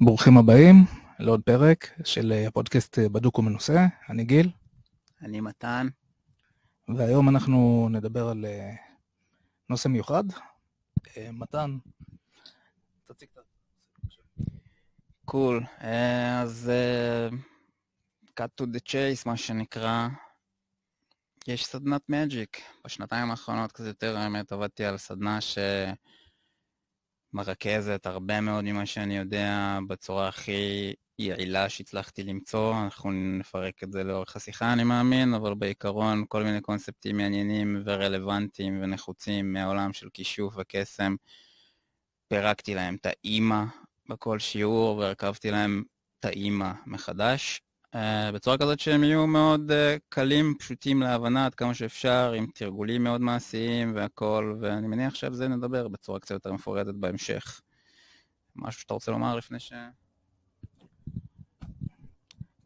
ברוכים הבאים לעוד פרק של הפודקאסט בדוק ומנוסה. אני גיל. אני מתן. והיום אנחנו נדבר על נושא מיוחד. מתן, תציג את זה. קול. אז cut to the chase, מה שנקרא. יש סדנת מג'יק. בשנתיים האחרונות קצת יותר האמת עבדתי על סדנה שמרכזת הרבה מאוד ממה שאני יודע בצורה הכי יעילה שהצלחתי למצוא. אנחנו נפרק את זה לאורך השיחה אני מאמין, אבל בעיקרון כל מיני קונספטים מעניינים ורלוונטיים ונחוצים מהעולם של כישוף וקסם. פירקתי להם את האימא בכל שיעור והרכבתי להם את האימא מחדש, בצורה כזאת שהם יהיו מאוד קלים, פשוטים להבנה עד כמה שאפשר, עם תרגולים מאוד מעשיים והכל, ואני מניח שעל זה נדבר בצורה קצת יותר מפורטת בהמשך. משהו שאתה רוצה לומר לפני ש...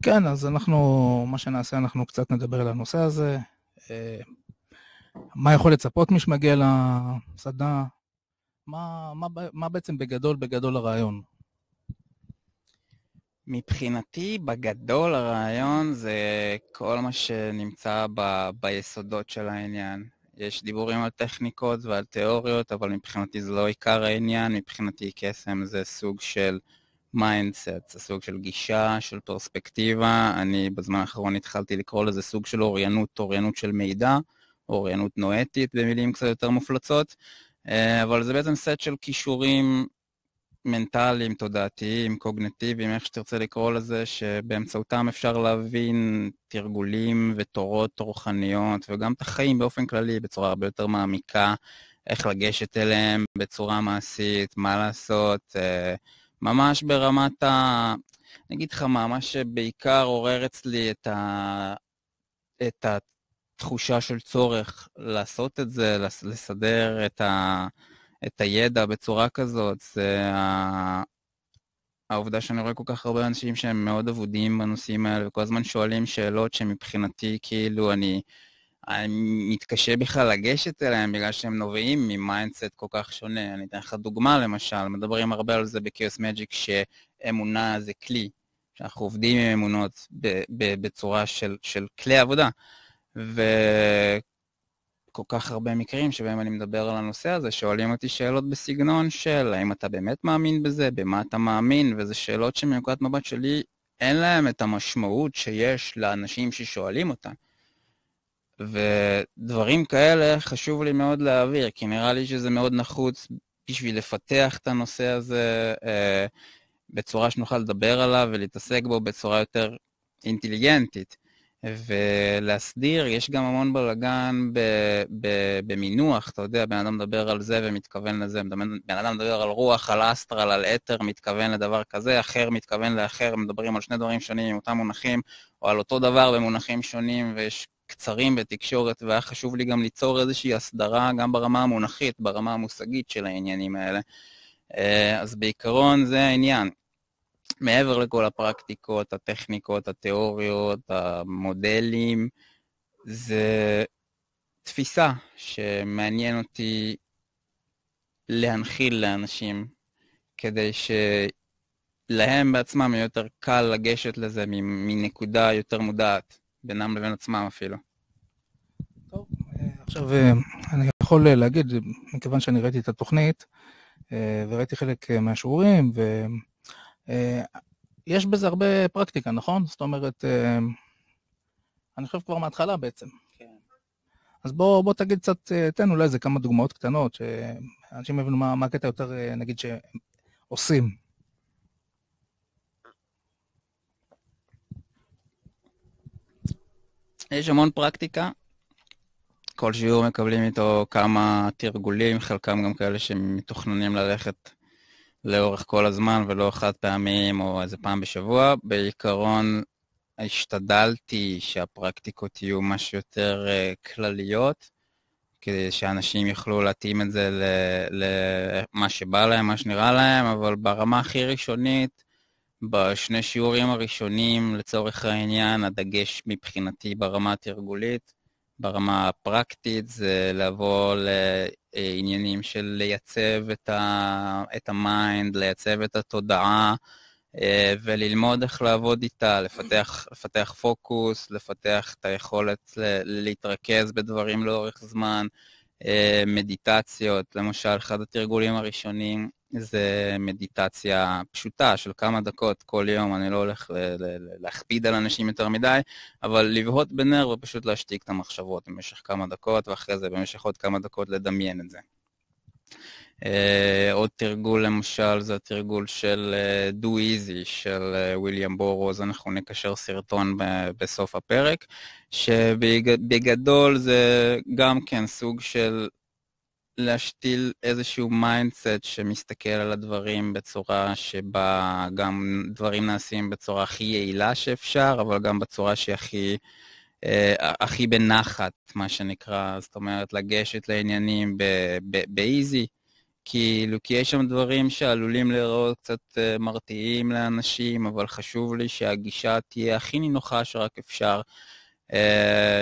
כן, אז מה שנעשה, אנחנו קצת נדבר על הנושא הזה. מה יכול לצפות מי שמגיע לסדנה? מה בעצם בגדול הרעיון? מבחינתי, בגדול הרעיון זה כל מה שנמצא ביסודות של העניין. יש דיבורים על טכניקות ועל תיאוריות, אבל מבחינתי זה לא עיקר העניין. מבחינתי קסם זה סוג של מיינדסט, זה סוג של גישה, של פרספקטיבה. אני בזמן האחרון התחלתי לקרוא לזה סוג של אוריינות של מידע, אוריינות נואטית במילים קצת יותר מופלצות, אבל זה בעצם סט של כישורים מנטליים, תודעתיים, קוגניטיביים, איך שתרצה לקרוא לזה, שבאמצעותם אפשר להבין תרגולים ותורות רוחניות, וגם את החיים באופן כללי בצורה הרבה יותר מעמיקה, איך לגשת אליהם בצורה מעשית, מה לעשות, ממש ברמת אני אגיד לך מה שבעיקר עורר אצלי את התחושה של צורך לעשות את זה, לסדר את הידע בצורה כזאת, זה העובדה שאני רואה כל כך הרבה אנשים שהם מאוד עבודים בנושאים האלה, וכל הזמן שואלים שאלות שמבחינתי כאילו אני מתקשה בכלל לגשת אליהם, בגלל שהם נובעים ממיינדסט כל כך שונה. אני אתן לך דוגמה למשל, מדברים הרבה על זה בקיוס מג'יק, שאמונה זה כלי, שאנחנו עובדים עם אמונות בצורה של כלי עבודה, כל כך הרבה מקרים שבהם אני מדבר על הנושא הזה, שואלים אותי שאלות בסגנון של האם אתה באמת מאמין בזה, במה אתה מאמין, וזה שאלות שמנקודת מבט שלי אין להם את המשמעות שיש לאנשים ששואלים אותם. ודברים כאלה חשוב לי מאוד להעביר, כי נראה לי שזה מאוד נחוץ בשביל לפתח את הנושא הזה בצורה שנוכל לדבר עליו ולהתעסק בו בצורה יותר אינטליגנטית. ולהסדיר, יש גם המון בלגן במינוח, אתה יודע, בן אדם מדבר על זה ומתכוון לזה, בן אדם מדבר על רוח, על אסטרל, על אתר, מתכוון לדבר כזה, אחר מתכוון לאחר, מדברים על שני דברים שונים עם אותם מונחים, או על אותו דבר במונחים שונים, ויש קצרים בתקשורת, והיה חשוב לי גם ליצור איזושהי הסדרה, גם ברמה המונחית, ברמה המושגית של העניינים האלה. אז בעיקרון זה העניין. מעבר לכל הפרקטיקות, הטכניקות, התיאוריות, המודלים, זה תפיסה שמעניין אותי להנחיל לאנשים, כדי שלהם בעצמם יהיה יותר קל לגשת לזה מנקודה יותר מודעת, בינם לבין עצמם אפילו. טוב, עכשיו אני יכול להגיד, מכיוון שאני ראיתי את התוכנית, וראיתי חלק מהשיעורים, יש בזה הרבה פרקטיקה, נכון? זאת אומרת, אני חושב כבר מההתחלה בעצם. כן. אז בוא תגיד קצת, תן אולי איזה כמה דוגמאות קטנות, שאנשים יבינו מה הקטע יותר, נגיד, שעושים. יש המון פרקטיקה. כל שיעור מקבלים איתו כמה תרגולים, חלקם גם כאלה שמתוכננים ללכת לאורך כל הזמן ולא חד פעמים או איזה פעם בשבוע. בעיקרון השתדלתי שהפרקטיקות יהיו משהו יותר כלליות, כדי שאנשים יוכלו להתאים את זה למה שבא להם, מה שנראה להם, אבל ברמה הכי ראשונית, בשני שיעורים הראשונים לצורך העניין, הדגש מבחינתי ברמה התרגולית, ברמה הפרקטית זה לבוא לעניינים של לייצב את המיינד, לייצב את התודעה, וללמוד איך לעבוד איתה, לפתח פוקוס, לפתח את היכולת להתרכז בדברים לאורך זמן, מדיטציות, למשל אחד התרגולים הראשונים זה מדיטציה פשוטה של כמה דקות כל יום, אני לא הולך להכביד על אנשים יותר מדי, אבל לבהות בנר ופשוט להשתיק את המחשבות במשך כמה דקות, ואחרי זה במשך עוד כמה דקות לדמיין את זה. עוד תרגול למשל זה התרגול של Do Easy של וויליאם בורוז, אנחנו נקשר סרטון בסוף הפרק, שבגדול זה גם כן סוג של להשתיל איזשהו מיינדסט שמסתכל על הדברים בצורה שבה גם דברים נעשים בצורה הכי יעילה שאפשר, אבל גם בצורה הכי בנחת, מה שנקרא, זאת אומרת לגשת לעניינים באיזי, כי יש שם דברים שעלולים להיראות קצת מרתיעים לאנשים, אבל חשוב לי שהגישה תהיה הכי נינוחה שרק אפשר.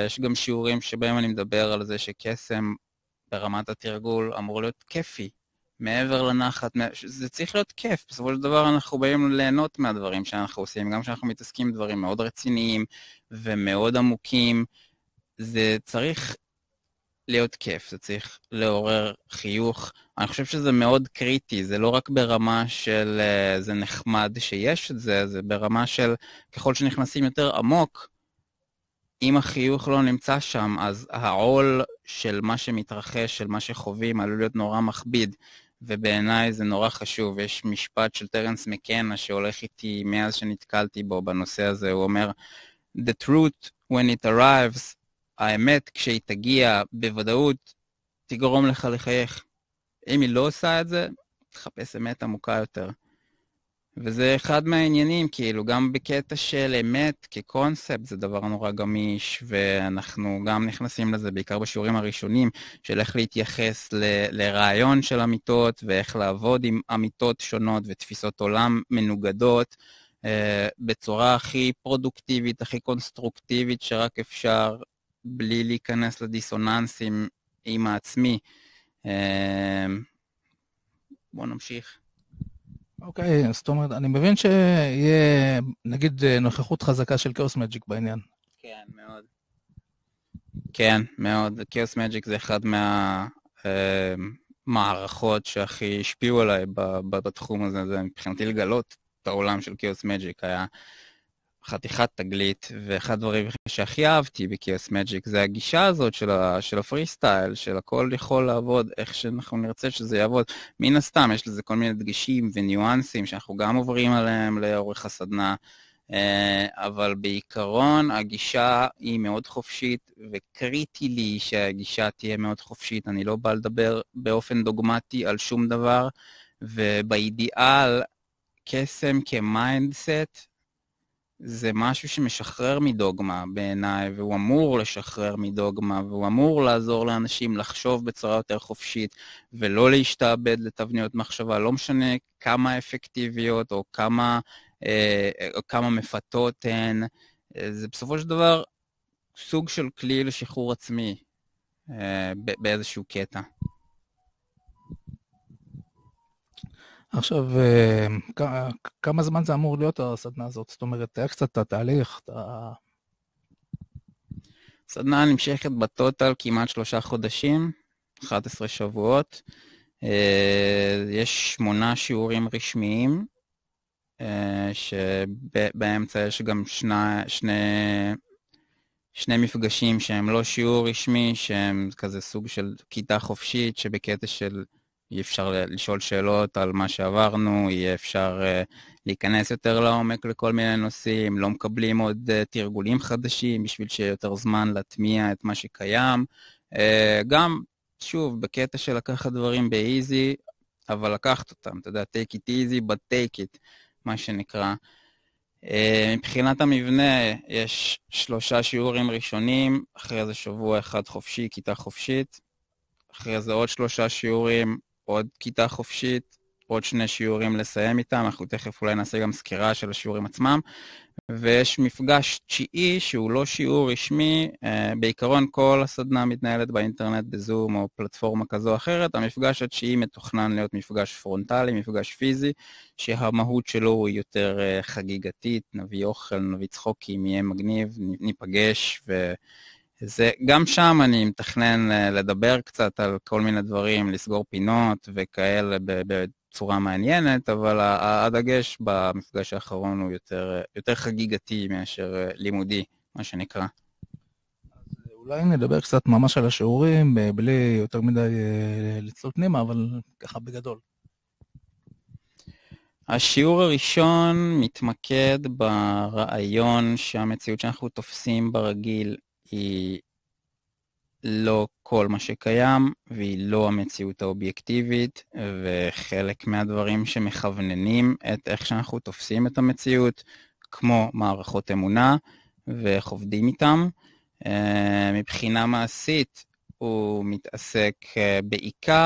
יש גם שיעורים שבהם אני מדבר על זה שקסם ברמת התרגול אמור להיות כיפי, מעבר לנחת, זה צריך להיות כיף, בסופו של דבר אנחנו באים ליהנות מהדברים שאנחנו עושים, גם כשאנחנו מתעסקים דברים מאוד רציניים ומאוד עמוקים, זה צריך להיות כיף, זה צריך לעורר חיוך, אני חושב שזה מאוד קריטי, זה לא רק ברמה של זה נחמד שיש את זה, זה ברמה של ככל שנכנסים יותר עמוק, אם החיוך לא נמצא שם, אז העול של מה שמתרחש, של מה שחווים, עלול להיות נורא מכביד, ובעיניי זה נורא חשוב. יש משפט של טרנס מקנה שהולך איתי מאז שנתקלתי בו בנושא הזה, הוא אומר, The truth when it arrives, האמת כשהיא תגיע בוודאות, תגרום לך לחייך. אם היא לא עושה את זה, תחפש אמת עמוקה יותר. וזה אחד מהעניינים, כאילו, גם בקטע של אמת כקונספט, זה דבר נורא גמיש, ואנחנו גם נכנסים לזה, בעיקר בשיעורים הראשונים, של איך להתייחס לרעיון של אמיתות, ואיך לעבוד עם אמיתות שונות ותפיסות עולם מנוגדות, בצורה הכי פרודוקטיבית, הכי קונסטרוקטיבית שרק אפשר, בלי להיכנס לדיסוננסים עם העצמי. בואו נמשיך. אוקיי, זאת אומרת, אני מבין שיהיה, נגיד, נוכחות חזקה של כאוס מג'יק בעניין. כן, מאוד. כן, מאוד. כאוס מג'יק זה אחד מהמערכות שהכי השפיעו עליי בתחום הזה. זה מבחינתי לגלות את העולם של כאוס מג'יק. היה חתיכת תגלית, ואחד הדברים שהכי אהבתי בקיוס מג'יק זה הגישה הזאת של הפרי סטייל, של הכל יכול לעבוד איך שאנחנו נרצה שזה יעבוד. מן הסתם יש לזה כל מיני דגשים וניואנסים שאנחנו גם עוברים עליהם לאורך הסדנה, אבל בעיקרון הגישה היא מאוד חופשית, וקריטי לי שהגישה תהיה מאוד חופשית. אני לא בא לדבר באופן דוגמטי על שום דבר, ובאידיאל קסם כמיינדסט, זה משהו שמשחרר מדוגמה בעיניי, והוא אמור לשחרר מדוגמה, והוא אמור לעזור לאנשים לחשוב בצורה יותר חופשית, ולא להשתעבד לתבניות מחשבה, לא משנה כמה אפקטיביות או כמה מפתות הן, זה בסופו של דבר סוג של כלי לשחרור עצמי באיזשהו קטע. עכשיו, כמה זמן זה אמור להיות הסדנה הזאת? זאת אומרת, איך קצת התהליך? הסדנה נמשכת בטוטל כמעט 3 חודשים, 11 שבועות. יש 8 שיעורים רשמיים, שבאמצע יש גם שני מפגשים שהם לא שיעור רשמי, שהם כזה סוג של כיתה חופשית, שבקטע של יהיה אפשר לשאול שאלות על מה שעברנו, יהיה אפשר להיכנס יותר לעומק לכל מיני נושאים, לא מקבלים עוד תרגולים חדשים בשביל שיהיה יותר זמן להטמיע את מה שקיים. גם, שוב, בקטע של לקחת דברים באיזי, אבל לקחת אותם, אתה יודע, take it easy, but take it, מה שנקרא. מבחינת המבנה, יש 3 שיעורים ראשונים, אחרי זה שבוע אחד חופשי, כיתה חופשית, אחרי זה עוד 3 שיעורים, עוד כיתה חופשית, עוד 2 שיעורים לסיים איתם, אנחנו תכף אולי נעשה גם סקירה של השיעורים עצמם, ויש מפגש תשיעי שהוא לא שיעור רשמי, בעיקרון כל הסדנה מתנהלת באינטרנט בזום או פלטפורמה כזו או אחרת, המפגש התשיעי מתוכנן להיות מפגש פרונטלי, מפגש פיזי, שהמהות שלו הוא יותר חגיגתית, נביא אוכל, נביא צחוקים, יהיה מגניב, ניפגש, וזה, גם שם אני מתכנן לדבר קצת על כל מיני דברים, לסגור פינות וכאלה בצורה מעניינת, אבל הדגש במפגש האחרון הוא יותר חגיגתי מאשר לימודי, מה שנקרא. אולי נדבר קצת ממש על השיעורים, בלי יותר מדי לצלול פנימה, אבל ככה בגדול. השיעור הראשון מתמקד ברעיון שהמציאות שאנחנו תופסים ברגיל היא לא כל מה שקיים, והיא לא המציאות האובייקטיבית, וחלק מהדברים שמכווננים את איך שאנחנו תופסים את המציאות, כמו מערכות אמונה, ואיך עובדים איתם. מבחינה מעשית, הוא מתעסק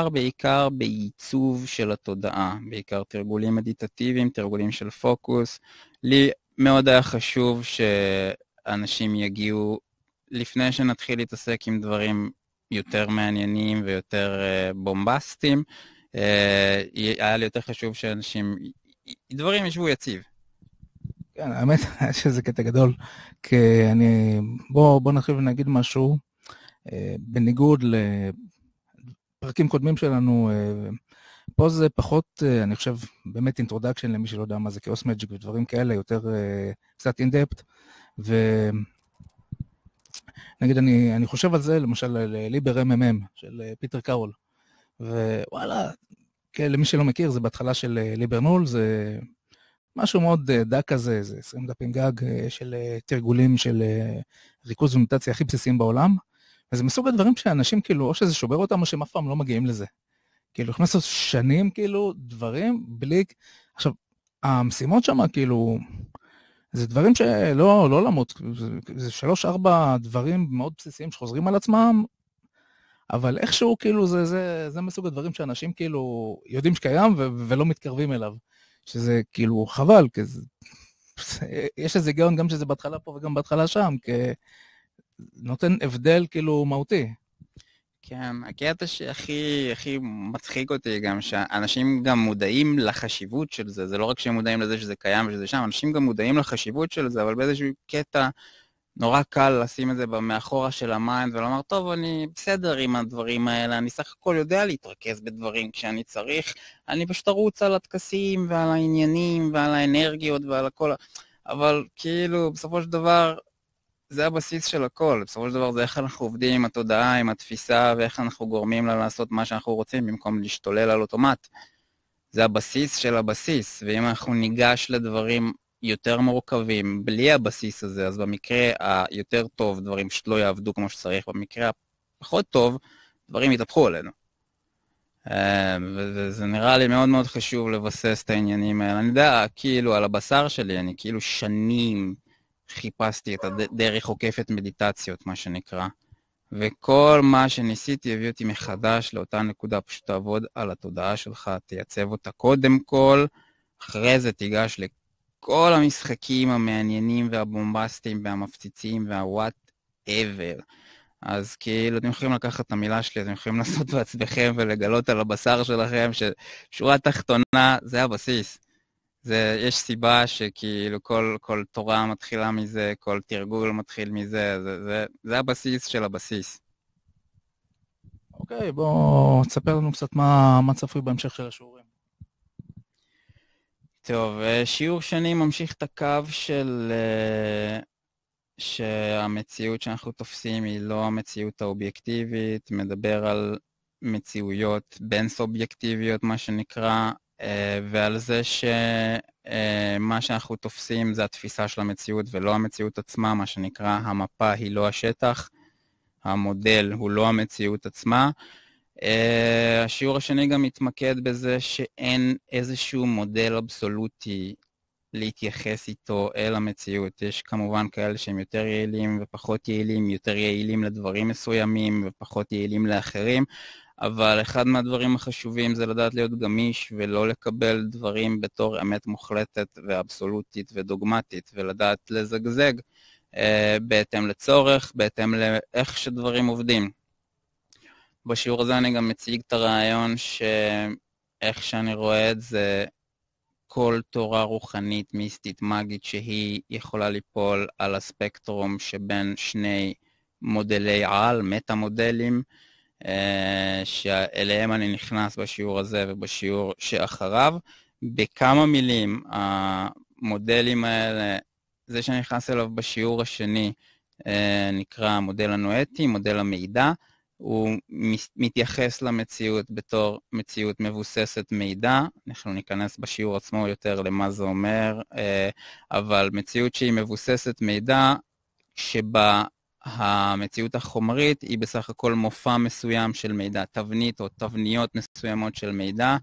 בעיקר בעיצוב של התודעה, בעיקר תרגולים מדיטטיביים, תרגולים של פוקוס. לי מאוד היה חשוב שאנשים יגיעו, לפני שנתחיל להתעסק עם דברים יותר מעניינים ויותר בומבסטיים, היה לי יותר חשוב שאנשים, דברים ישבו יציב. כן, האמת שזה קטע גדול, כי בוא נתחיל ונגיד משהו, בניגוד לפרקים קודמים שלנו, פה זה פחות, אני חושב, באמת אינטרודקשן למי שלא יודע מה זה כאוס מג'יק ודברים כאלה, יותר קצת אינדפט, נגיד, אני חושב על זה, למשל, על ליבר MMM של פיטר קאול, ווואלה, למי שלא מכיר, זה בהתחלה של ליבר נול, זה משהו מאוד דק כזה, זה 20 דפים גג של תרגולים של ריכוז ומדיטציה הכי בסיסיים בעולם, וזה מסוג הדברים שאנשים כאילו, או שזה שובר אותם, או שהם אף פעם לא מגיעים לזה. כאילו, הכנסות שנים, כאילו, דברים בלי... עכשיו, המשימות שם, כאילו... זה דברים שלא למות, זה 3-4 דברים מאוד בסיסיים שחוזרים על עצמם, אבל איכשהו כאילו זה מסוג הדברים שאנשים כאילו יודעים שקיים ולא מתקרבים אליו, שזה כאילו חבל, כי יש איזה היגיון גם שזה בהתחלה פה וגם בהתחלה שם, כי נותן הבדל כאילו מהותי. כן, הקטע שהכי מצחיק אותי גם, שאנשים גם מודעים לחשיבות של זה, זה לא רק שהם מודעים לזה שזה קיים ושזה שם, אנשים גם מודעים לחשיבות של זה, אבל באיזשהו קטע נורא קל לשים את זה מאחורה של המיינד, ולומר, טוב, אני בסדר עם הדברים האלה, אני סך הכל יודע להתרכז בדברים כשאני צריך, אני פשוט ארוץ על הטקסים ועל העניינים ועל האנרגיות ועל הכל, אבל כאילו בסופו של דבר, זה הבסיס של הכל, בסופו של דבר זה איך אנחנו עובדים עם התודעה, עם התפיסה, ואיך אנחנו גורמים לה לעשות מה שאנחנו רוצים, במקום להשתולל על אוטומט. זה הבסיס של הבסיס, ואם אנחנו ניגש לדברים יותר מורכבים, בלי הבסיס הזה, אז במקרה היותר טוב, דברים שלא יעבדו כמו שצריך, במקרה הפחות טוב, דברים יתהפכו עלינו. וזה נראה לי מאוד מאוד חשוב לבסס את העניינים האלה. אני יודע, כאילו, על הבשר שלי, אני כאילו שנים חיפשתי את הדרך עוקפת מדיטציות, מה שנקרא. וכל מה שניסיתי הביא אותי מחדש לאותה נקודה, פשוט תעבוד על התודעה שלך, תייצב אותה קודם כל, אחרי זה תיגש לכל המשחקים המעניינים והבומבסטיים והמפציצים והוואט-אבר. אז כאילו אתם יכולים לקחת את המילה שלי, אתם יכולים לעשות בעצמכם ולגלות על הבשר שלכם, ששורה תחתונה זה הבסיס. יש סיבה שכאילו כל תורה מתחילה מזה, כל תרגול מתחיל מזה, זה הבסיס של הבסיס. אוקיי, בוא תספר לנו קצת מה צפוי בהמשך של השיעורים. טוב, שיעור שני ממשיך את הקו של שהמציאות שאנחנו תופסים היא לא המציאות האובייקטיבית, מדבר על מציאויות בין סובייקטיביות, מה שנקרא, ועל זה שמה שאנחנו תופסים זה התפיסה של המציאות ולא המציאות עצמה, מה שנקרא המפה היא לא השטח, המודל הוא לא המציאות עצמה. השיעור השני גם מתמקד בזה שאין איזשהו מודל אבסולוטי להתייחס איתו אל המציאות. יש כמובן כאלה שהם יותר יעילים ופחות יעילים, יותר יעילים לדברים מסוימים ופחות יעילים לאחרים, אבל אחד מהדברים החשובים זה לדעת להיות גמיש ולא לקבל דברים בתור אמת מוחלטת ואבסולוטית ודוגמטית, ולדעת לזגזג בהתאם לצורך, בהתאם לאיך שדברים עובדים. בשיעור הזה אני גם מציג את הרעיון שאיך שאני רואה את זה, כל תורה רוחנית, מיסטית, מגית, שהיא יכולה ליפול על הספקטרום שבין שני מודלי על, מטה-מודלים, שאליהם אני נכנס בשיעור הזה ובשיעור שאחריו. בכמה מילים, המודלים האלה, זה שאני נכנס אליו בשיעור השני, נקרא המודל הנואטי, מודל המידע, הוא מתייחס למציאות בתור מציאות מבוססת מידע, אנחנו ניכנס בשיעור עצמו יותר למה זה אומר, אבל מציאות שהיא מבוססת מידע, שבה המציאות החומרית היא בסך הכל מופע מסוים של מידע, תבנית או תבניות מסוימות של מידע,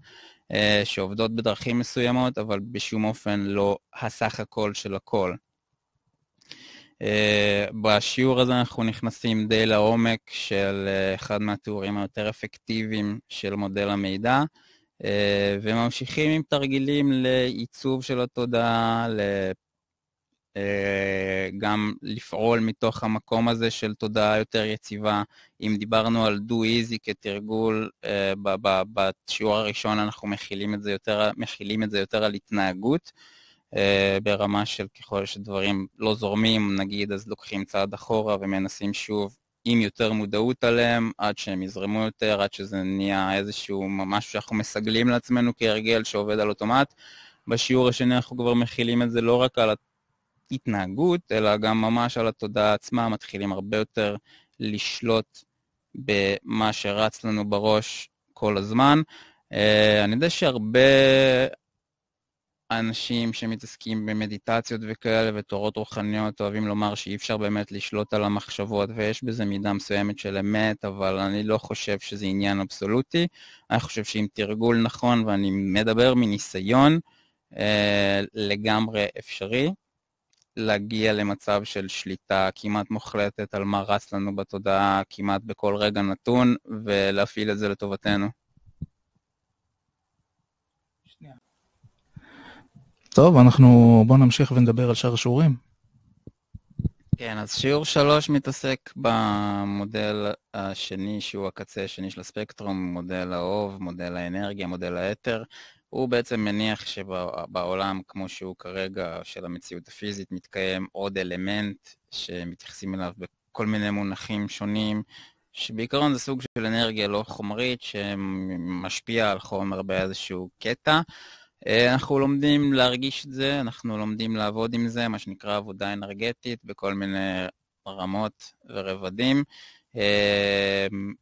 שעובדות בדרכים מסוימות, אבל בשום אופן לא הסך הכל של הכל. בשיעור הזה אנחנו נכנסים די לעומק של אחד מהתיאורים היותר אפקטיביים של מודל המידע, וממשיכים עם תרגילים לעיצוב של התודעה, גם לפעול מתוך המקום הזה של תודעה יותר יציבה. אם דיברנו על do easy כתרגול, בשיעור הראשון אנחנו מכילים את זה יותר על התנהגות, ברמה של ככל שדברים לא זורמים, נגיד, אז לוקחים צעד אחורה ומנסים שוב עם יותר מודעות עליהם, עד שהם יזרמו יותר, עד שזה נהיה איזשהו משהו שאנחנו מסגלים לעצמנו כהרגל שעובד על אוטומט. בשיעור השני אנחנו כבר מכילים את זה לא רק על התנהגות, אלא גם ממש על התודעה עצמה, מתחילים הרבה יותר לשלוט במה שרץ לנו בראש כל הזמן. אני יודע שהרבה אנשים שמתעסקים במדיטציות וכאלה ותורות רוחניות אוהבים לומר שאי אפשר באמת לשלוט על המחשבות, ויש בזה מידה מסוימת של אמת, אבל אני לא חושב שזה עניין אבסולוטי. אני חושב שאם תרגול נכון, ואני מדבר מניסיון, לגמרי אפשרי להגיע למצב של שליטה כמעט מוחלטת על מה רץ לנו בתודעה כמעט בכל רגע נתון, ולהפעיל את זה לטובתנו. טוב, בואו נמשיך ונדבר על שאר השיעורים. כן, אז שיעור 3 מתעסק במודל השני, שהוא הקצה השני של הספקטרום, מודל האוב, מודל האנרגיה, מודל האתר. הוא בעצם מניח שבעולם, כמו שהוא כרגע, של המציאות הפיזית, מתקיים עוד אלמנט שמתייחסים אליו בכל מיני מונחים שונים, שבעיקרון זה סוג של אנרגיה לא חומרית, שמשפיע על חומר באיזשהו קטע. אנחנו לומדים להרגיש את זה, אנחנו לומדים לעבוד עם זה, מה שנקרא עבודה אנרגטית, בכל מיני רמות ורבדים,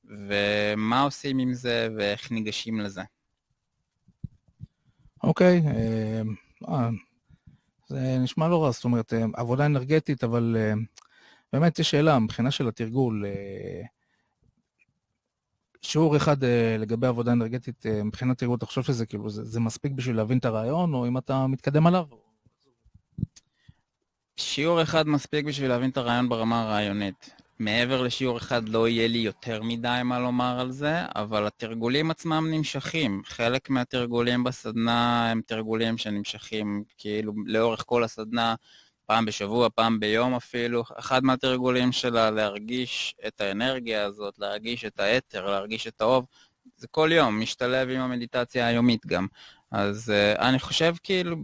ומה עושים עם זה ואיך ניגשים לזה. אוקיי, זה נשמע לא רע, זאת אומרת, עבודה אנרגטית, אבל באמת יש שאלה, מבחינה של התרגול, שיעור אחד לגבי עבודה אנרגטית, מבחינת תרגול, אתה חושב שזה כאילו, זה מספיק בשביל להבין את הרעיון, או אם אתה מתקדם עליו? שיעור אחד מספיק בשביל להבין את הרעיון ברמה הרעיונית. מעבר לשיעור אחד לא יהיה לי יותר מדי מה לומר על זה, אבל התרגולים עצמם נמשכים. חלק מהתרגולים בסדנה הם תרגולים שנמשכים כאילו לאורך כל הסדנה, פעם בשבוע, פעם ביום אפילו. אחד מהתרגולים שלה להרגיש את האנרגיה הזאת, להרגיש את האתר, להרגיש את האוב, זה כל יום, משתלב עם המדיטציה היומית גם. אז אני חושב כאילו,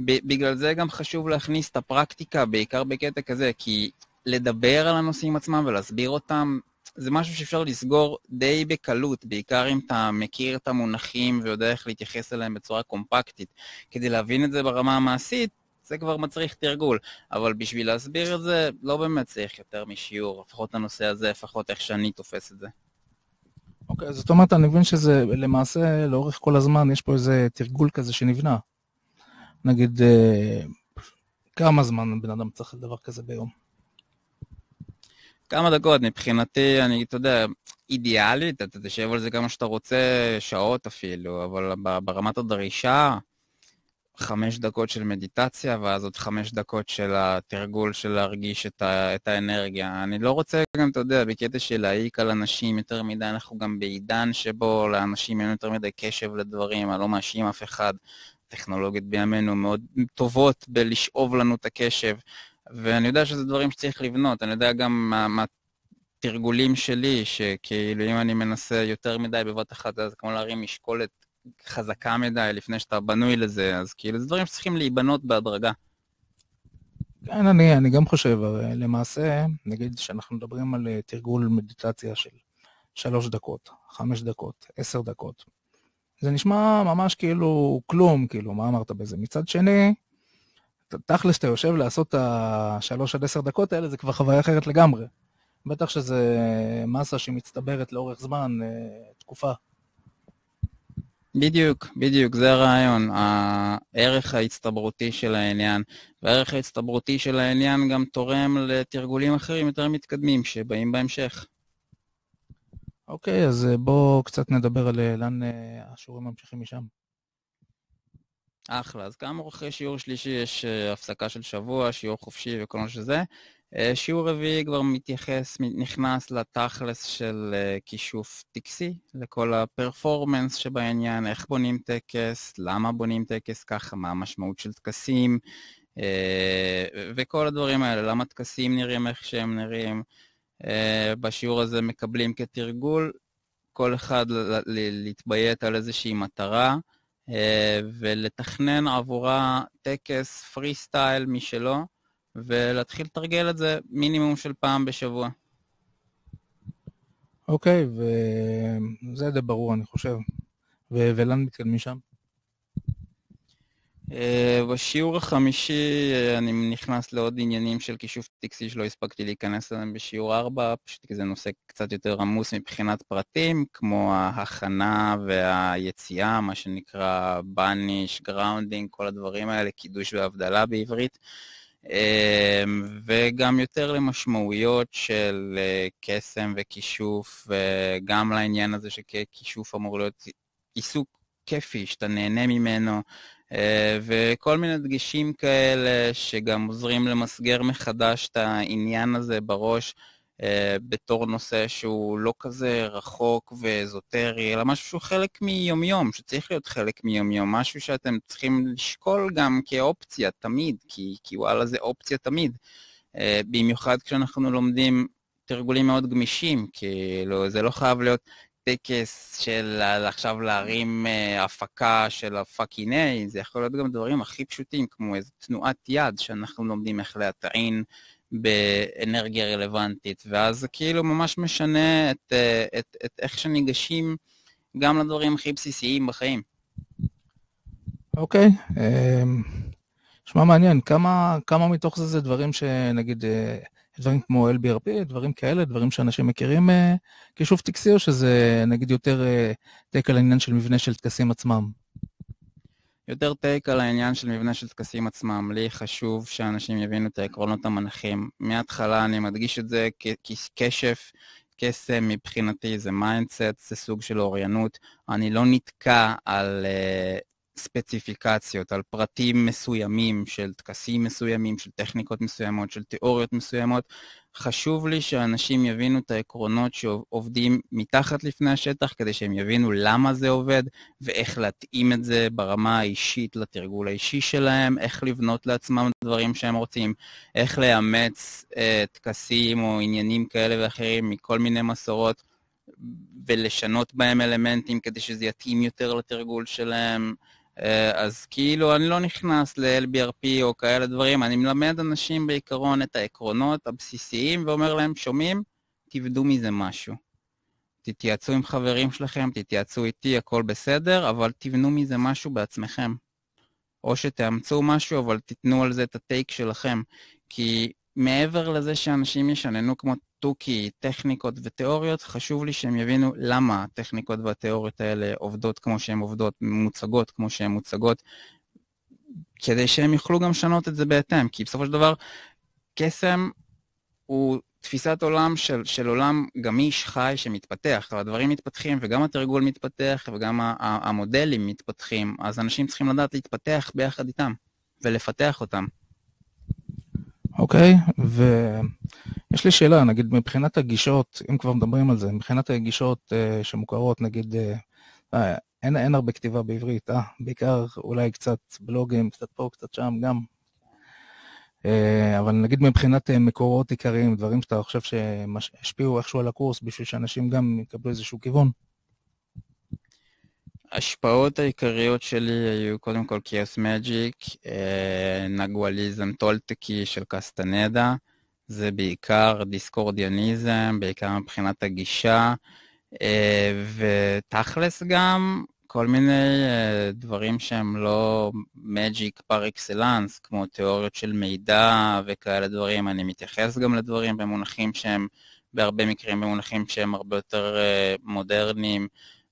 בגלל זה גם חשוב להכניס את הפרקטיקה, בעיקר בקטע כזה, כי לדבר על הנושאים עצמם ולהסביר אותם, זה משהו שאפשר לסגור די בקלות, בעיקר אם אתה מכיר את המונחים ויודע איך להתייחס אליהם בצורה קומפקטית. כדי להבין את זה ברמה המעשית, זה כבר מצריך תרגול, אבל בשביל להסביר את זה, לא באמת צריך יותר משיעור, לפחות הנושא הזה, לפחות איך שאני תופס את זה. אוקיי, זאת אומרת, אני מבין שזה למעשה, לאורך כל הזמן, יש פה איזה תרגול כזה שנבנה. נגיד, כמה זמן בן אדם צריך לדבר כזה ביום? כמה דקות, מבחינתי, אתה יודע, אידיאלית, אתה תשב על זה כמה שאתה רוצה, שעות אפילו, אבל ברמת הדרישה, 5 דקות של מדיטציה, ואז עוד 5 דקות של התרגול של להרגיש את האנרגיה. אני לא רוצה גם, אתה יודע, בקטע של להעיק על אנשים יותר מדי, אנחנו גם בעידן שבו לאנשים אין יותר מדי קשב לדברים, אני לא מאשים אף אחד, טכנולוגיות בימינו מאוד טובות בלשאוב לנו את הקשב, ואני יודע שזה דברים שצריך לבנות, אני יודע גם מה תרגולים שלי, שכאילו אם אני מנסה יותר מדי בבת אחת, אז כמו להרים משקולת חזקה מדי לפני שאתה בנוי לזה, אז כאילו זה דברים שצריכים להיבנות בהדרגה. כן, אני גם חושב, למעשה, נגיד שאנחנו מדברים על תרגול מדיטציה של 3 דקות, 5 דקות, 10 דקות. זה נשמע ממש כאילו כלום, כאילו, מה אמרת בזה? מצד שני, תכלס שאתה יושב לעשות את ה3 עד 10 דקות האלה, זה כבר חוויה אחרת לגמרי. בטח שזה מסה שמצטברת לאורך זמן, תקופה. בדיוק, זה הרעיון, הערך ההצטברותי של העניין, והערך ההצטברותי של העניין גם תורם לתרגולים אחרים יותר מתקדמים שבאים בהמשך. אוקיי, אז בואו קצת נדבר על לאן השיעורים ממשיכים משם. אחלה, אז כאמור אחרי שיעור שלישי יש הפסקה של שבוע, שיעור חופשי וכל מה שזה. שיעור רביעי כבר נכנס לתכלס של כישוף טקסי, לכל הפרפורמנס שבעניין, איך בונים טקס, למה בונים טקס ככה, מה המשמעות של טקסים, וכל הדברים האלה, למה טקסים נראים איך שהם נראים. בשיעור הזה מקבלים כתרגול, כל אחד להתביית על איזושהי מטרה, ולתכנן עבורה טקס פרי סטייל משלו, ולהתחיל לתרגל את זה מינימום של פעם בשבוע. אוקיי, וזה די ברור, אני חושב. ולאן מתקדמים שם? בשיעור החמישי אני נכנס לעוד עניינים של כישוף טקסי שלא הספקתי להיכנס אליהם בשיעור 4, פשוט כי זה נושא קצת יותר עמוס מבחינת פרטים, כמו ההכנה והיציאה, מה שנקרא בניש, גראונדינג, כל הדברים האלה, קידוש והבדלה בעברית. וגם יותר למשמעויות של קסם וכישוף, וגם לעניין הזה שכישוף אמור להיות עיסוק כיפי, שאתה נהנה ממנו, וכל מיני דגשים כאלה שגם עוזרים למסגר מחדש את העניין הזה בראש, בתור נושא שהוא לא כזה רחוק ואזוטרי, אלא משהו שהוא חלק מיומיום, שצריך להיות חלק מיומיום, משהו שאתם צריכים לשקול גם כאופציה תמיד, כי וואלה זה אופציה תמיד, במיוחד כשאנחנו לומדים תרגולים מאוד גמישים, כאילו זה לא חייב להיות טקס של עכשיו להרים הפקה של הפאקיני, זה יכול להיות גם דברים הכי פשוטים, כמו איזו תנועת יד שאנחנו לומדים איך להטעין, באנרגיה רלוונטית, ואז זה כאילו ממש משנה את איך שניגשים גם לדברים הכי בסיסיים בחיים. אוקיי, שמע מעניין, כמה מתוך זה דברים שנגיד, דברים כמו LBRP, דברים כאלה, דברים שאנשים מכירים כישוף טקסי, או שזה נגיד יותר טייק על העניין של מבנה של טקסים עצמם? יותר טייק על העניין של מבנה של טקסים עצמם. לי חשוב שאנשים יבינו את העקרונות המנחים. מההתחלה אני מדגיש את זה כקשף, קסם מבחינתי זה מיינדסט, זה סוג של אוריינות. אני לא נתקע על ספציפיקציות, על פרטים מסוימים של טקסים מסוימים, של טכניקות מסוימות, של תיאוריות מסוימות. חשוב לי שאנשים יבינו את העקרונות שעובדים מתחת לפני השטח, כדי שהם יבינו למה זה עובד, ואיך להתאים את זה ברמה האישית לתרגול האישי שלהם, איך לבנות לעצמם דברים שהם רוצים, איך לאמץ טקסים או עניינים כאלה ואחרים מכל מיני מסורות, ולשנות בהם אלמנטים כדי שזה יתאים יותר לתרגול שלהם. אז כאילו אני לא נכנס ל-LBRP או כאלה דברים, אני מלמד אנשים בעיקרון את העקרונות הבסיסיים ואומר להם, שומעים, תבדו מזה משהו. תתייעצו עם חברים שלכם, תתייעצו איתי, הכל בסדר, אבל תבנו מזה משהו בעצמכם. או שתאמצו משהו, אבל תתנו על זה את הטייק שלכם. כי מעבר לזה שאנשים ישננו כמו תוכי, טכניקות ותיאוריות, חשוב לי שהם יבינו למה הטכניקות והתיאוריות האלה עובדות כמו שהן עובדות, מוצגות כמו שהן מוצגות, כדי שהם יוכלו גם לשנות את זה בהתאם, כי בסופו של דבר, קסם הוא תפיסת עולם של עולם גמיש, חי, שמתפתח. הדברים מתפתחים וגם התרגול מתפתח וגם המודלים מתפתחים, אז אנשים צריכים לדעת להתפתח ביחד איתם ולפתח אותם. אוקיי, ויש לי שאלה, נגיד מבחינת הגישות, אם כבר מדברים על זה, מבחינת הגישות שמוכרות, נגיד, אין הרבה כתיבה בעברית, בעיקר אולי קצת בלוגים, קצת פה, קצת שם גם. אבל נגיד מבחינת מקורות עיקריים, דברים שאתה חושב שהשפיעו איכשהו על הקורס, בשביל שאנשים גם יקבלו איזשהו כיוון. ההשפעות העיקריות שלי היו קודם כל Chaos Magic, נגואליזם טולטקי של קסטנדה, זה בעיקר דיסקורדיאניזם, בעיקר מבחינת הגישה, ותכלס גם כל מיני דברים שהם לא מג'יק פר אקסלנס, כמו תיאוריות של מידע וכאלה דברים. אני מתייחס גם לדברים במונחים שהם, בהרבה מקרים במונחים שהם הרבה יותר מודרניים,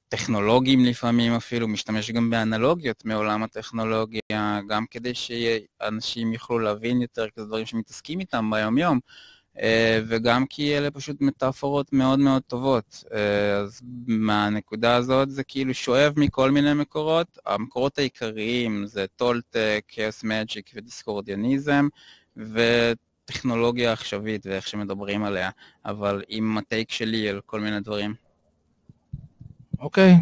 טכנולוגיים לפעמים אפילו, משתמש גם באנלוגיות מעולם הטכנולוגיה, גם כדי שאנשים יוכלו להבין יותר כזה דברים שמתעסקים איתם ביום יום, וגם כי אלה פשוט מטאפורות מאוד מאוד טובות. אז מהנקודה הזאת זה כאילו שואב מכל מיני מקורות. המקורות העיקריים זה טולטק, Chaos Magic ודיסקורדיאניזם, וטכנולוגיה עכשווית ואיך שמדברים עליה, אבל עם הטייק שלי על כל מיני דברים. אוקיי,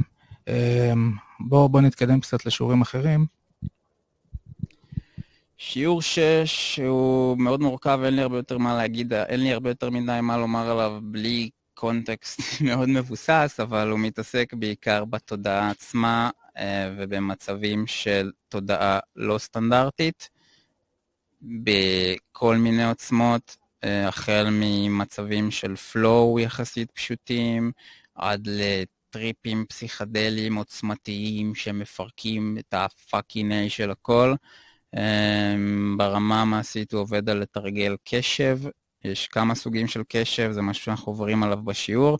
בוא נתקדם קצת לשיעורים אחרים. שיעור 6 הוא מאוד מורכב, אין לי הרבה יותר מה להגיד, אין לי הרבה יותר מדי מה לומר עליו בלי קונטקסט מאוד מבוסס, אבל הוא מתעסק בעיקר בתודעה עצמה ובמצבים של תודעה לא סטנדרטית, בכל מיני עוצמות, החל ממצבים של פלואו יחסית פשוטים, עד לטריפים פסיכדליים עוצמתיים שמפרקים את הפאקינג של הכל. ברמה המעשית הוא עובד על לתרגל קשב, יש כמה סוגים של קשב, זה משהו שאנחנו עוברים עליו בשיעור,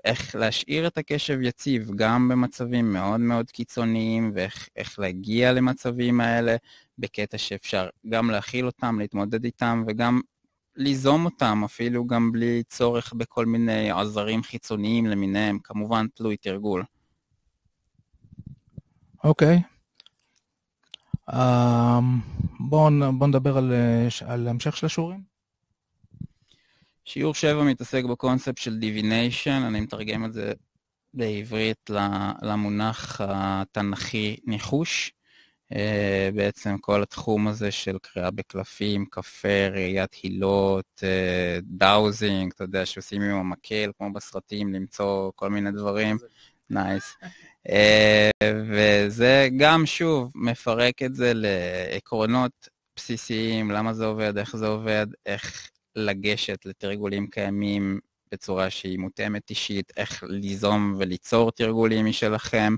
איך להשאיר את הקשב יציב גם במצבים מאוד מאוד קיצוניים, ואיך להגיע למצבים האלה בקטע שאפשר גם להכיל אותם, להתמודד איתם, וגם ליזום אותם, אפילו גם בלי צורך בכל מיני עזרים חיצוניים למיניהם, כמובן תלוי תרגול. אוקיי. בואו נדבר על המשך של השיעורים. שיעור 7 מתעסק בקונספט של divination, אני מתרגם את זה בעברית למונח התנ"כי ניחוש. בעצם כל התחום הזה של קריאה בקלפים, קפה, ראיית הילות, דאוזינג, אתה יודע, שעושים עם המקל, כמו בסרטים, למצוא כל מיני דברים. נייס. וזה גם שוב מפרק את זה לעקרונות בסיסיים, למה זה עובד, איך זה עובד, איך לגשת לתרגולים קיימים בצורה שהיא מותאמת אישית, איך ליזום וליצור תרגולים משלכם,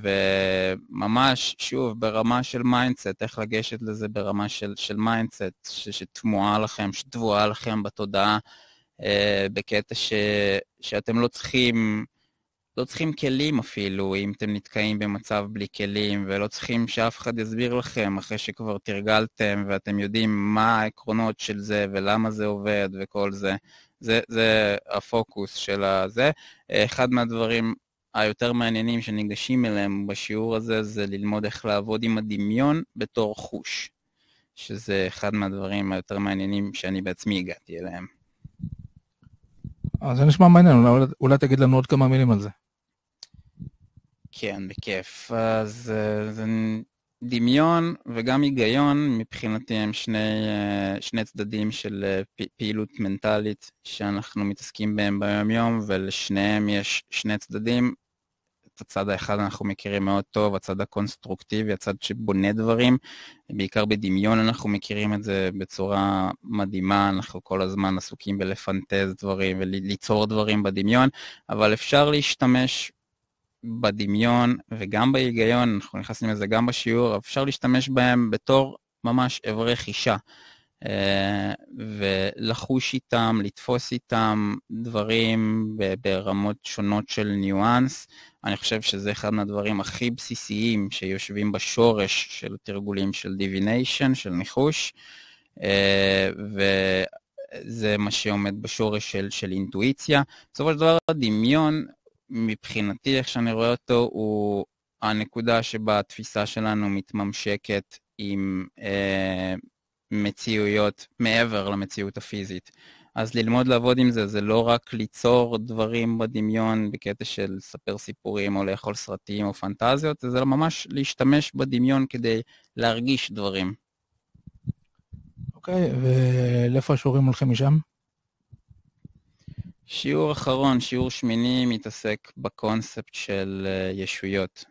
וממש שוב ברמה של מיינדסט, איך לגשת לזה ברמה של מיינדסט שתמוהה לכם, שטבועה לכם בתודעה, בקטע שאתם לא צריכים כלים אפילו, אם אתם נתקעים במצב בלי כלים, ולא צריכים שאף אחד יסביר לכם אחרי שכבר תרגלתם, ואתם יודעים מה העקרונות של זה, ולמה זה עובד, וכל זה. זה הפוקוס של הזה. אחד מהדברים היותר מעניינים שניגשים אליהם בשיעור הזה, זה ללמוד איך לעבוד עם הדמיון בתור חוש, שזה אחד מהדברים היותר מעניינים שאני בעצמי הגעתי אליהם. זה נשמע מעניין, אולי תגיד לנו עוד כמה מילים על זה. כן, בכיף. אז זה דמיון וגם היגיון, מבחינתי הם שני צדדים של פעילות מנטלית שאנחנו מתעסקים בהם ביום יום, ולשניהם יש שני צדדים. את הצד האחד אנחנו מכירים מאוד טוב, הצד הקונסטרוקטיבי, הצד שבונה דברים, בעיקר בדמיון אנחנו מכירים את זה בצורה מדהימה, אנחנו כל הזמן עסוקים בלפנטז דברים וליצור דברים בדמיון, אבל אפשר להשתמש בדמיון וגם בהיגיון, אנחנו נכנסים לזה גם בשיעור, אפשר להשתמש בהם בתור ממש עברי חישה, ולחוש איתם, לתפוס איתם דברים ברמות שונות של ניואנס. אני חושב שזה אחד מהדברים הכי בסיסיים שיושבים בשורש של תרגולים של divination, של ניחוש, וזה מה שעומד בשורש של אינטואיציה. בסופו של דבר הדמיון, מבחינתי, איך שאני רואה אותו, הוא הנקודה שבה התפיסה שלנו מתממשקת עם מציאויות מעבר למציאות הפיזית. אז ללמוד לעבוד עם זה, זה לא רק ליצור דברים בדמיון בקטע של לספר סיפורים או לאכול סרטים או פנטזיות, זה ממש להשתמש בדמיון כדי להרגיש דברים. אוקיי, ולאיפה השיעורים הולכים משם? שיעור אחרון, שיעור שמיני, מתעסק בקונספט של ישויות.